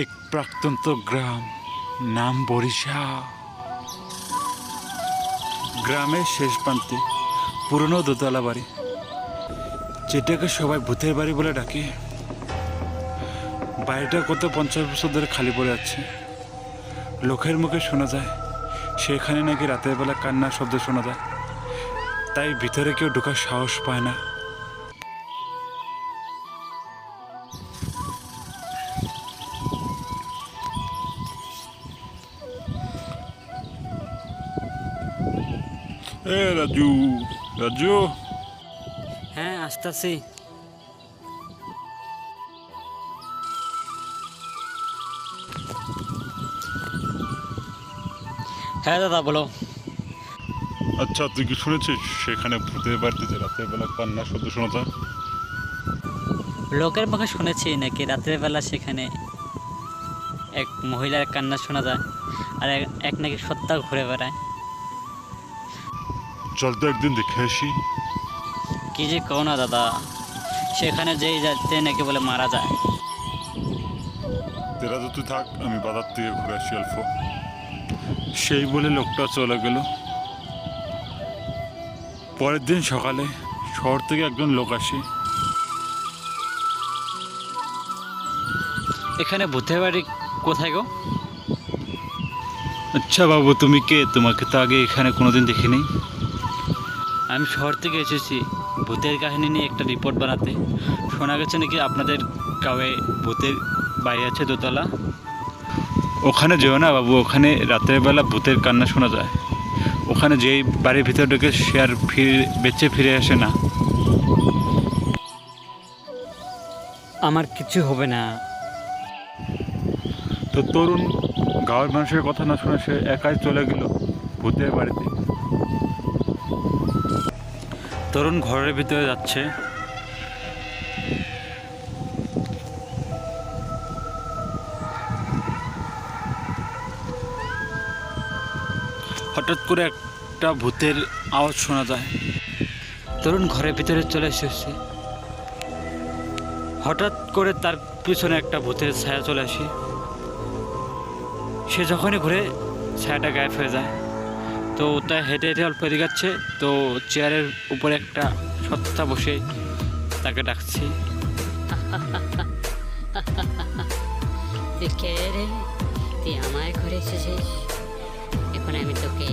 এক প্রত্যন্ত গ্রাম, নাম বরিশা। গ্রামের শেষ প্রান্তে পুরনো দোতলা বাড়ি, যেটাকে সবাই ভূতের বাড়ি বলে ডাকে। বাড়িটা কত 50 বছর ধরে খালি পড়ে আছে। লোকের মুখে শোনা যায় সেখানে নাকি রাতের বেলা কান্নার শব্দ শোনা যায়, তাই ভিতরে কেউ ঢোকার সাহস পায় না। এ রাজু, রাজু, হ্যাঁ, আসতেছি। হ্যাঁ দাদা, বলো। আচ্ছা তুই কি শুনেছিস সেখানে ভূতের বাড়িতে রাতের বেলা কান্নার শব্দ শোনা যায়? লোকের মুখে শুনেছি নাকি রাতের বেলা সেখানে এক মহিলার কান্না শোনা যায়, আর এক নাকি সত্তা ঘুরে বেড়ায়। চল তো একদিন দেখে আসি। কি যে কও না দাদা, সেখানে যেই যাতে নাকি বলে মারা যায়। তেরা তো তুই থাক, আমি বাজার থেকে ঘুরে আসি অল্প। সেই বলে লোকটা চলে গেল। পরের দিন সকালে শহর থেকে একজন লোক আসে। এখানে ভূতের বাড়ি কোথায় গো? আচ্ছা বাবু, তুমি কে? তোমাকে তো আগে এখানে কোনোদিন দেখিনি। আমি শহর থেকে এসেছি ভূতের কাহিনী নিয়ে একটা রিপোর্ট বানাতে। শোনা গেছে নাকি আপনাদের গাঁয়ে ভূতের বাড়ি আছে দোতলা। ওখানে যেও না বাবু, ওখানে রাতের বেলা ভূতের কান্না শোনা যায়। ওখানে যেই বাড়ির ভিতর ঢুকে সে আর বেঁচে ফিরে আসে না। আমার কিছু হবে না। তো তরুণ গাঁয়ের মানুষের কথা না শুনে সে একাই চলে গেল ভূতের বাড়িতে। তরুণ ঘরের ভিতরে যাচ্ছে। হঠাৎ করে একটা ভূতের আওয়াজ শোনা যায়। তরুণ ঘরের ভিতরে চলে এসেছে। হঠাৎ করে তার পিছনে একটা ভূতের ছায়া চলে আসে। সে যখনই ঘুরে ছায়াটা গায়েব হয়ে যায়। তো তাই হেঁটে হেঁটে অল্প এদিকে যাচ্ছে, তো চেয়ারের উপরে একটা সত্তা বসে তাকে ডাকছে। তুই কে রে? তুই আমার ঘরে এসেছিস, এখন আমি তোকে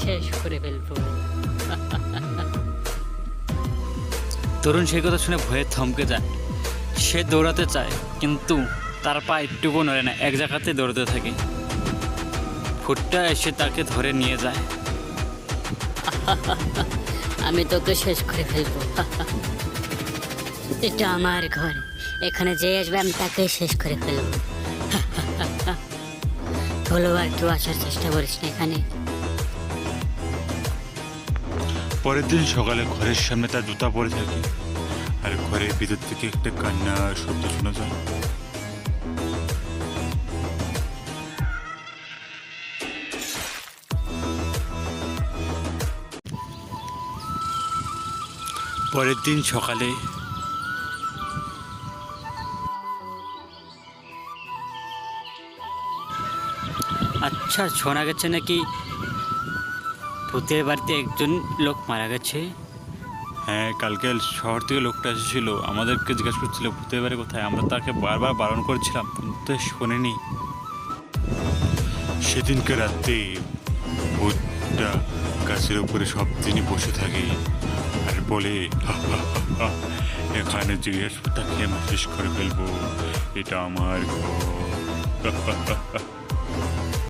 শেষ করে ফেলবো। তরুণ সেই কথা শুনে ভয়ে থমকে যায়। সে দৌড়াতে চায়, কিন্তু তার পা একটুকু নড়ে না, এক জায়গাতে দৌড়াতে থাকে। ভূতটা এসে তাকে ধরে নিয়ে যায়। আমি তোকে শেষ করে ফেলবো। এটা আমার ঘর, এখানে যে আসবে আমি তাকে শেষ করে ফেলবো। হলো আর কেউ আসার চেষ্টা করিস না এখানে। পরের দিন সকালে ঘরের সামনে তার জুতা পরে থাকে, আর ঘরের ভিতর থেকে একটা কান্নার শব্দ শোনা যায়। পরের দিন সকালে আচ্ছা, শোনা গেছে নাকি ভূতের বাড়িতে একজন লোক মারা গেছে। হ্যাঁ, কালকে শহর থেকে লোকটা এসেছিল, আমাদেরকে জিজ্ঞাসা করছিল ভূতের বাড়ি কোথায়। আমরা তাকে বারবার বারণ করেছিলাম, কিন্তু শোনেনি। সেদিনকে রাতে ভূতটা গাছের উপরে সব দিনই বসে থাকে আর বলে, এখানে যে আসবে তাকে আমি শেষ করে ফেলবো, এটা আমার ঘর।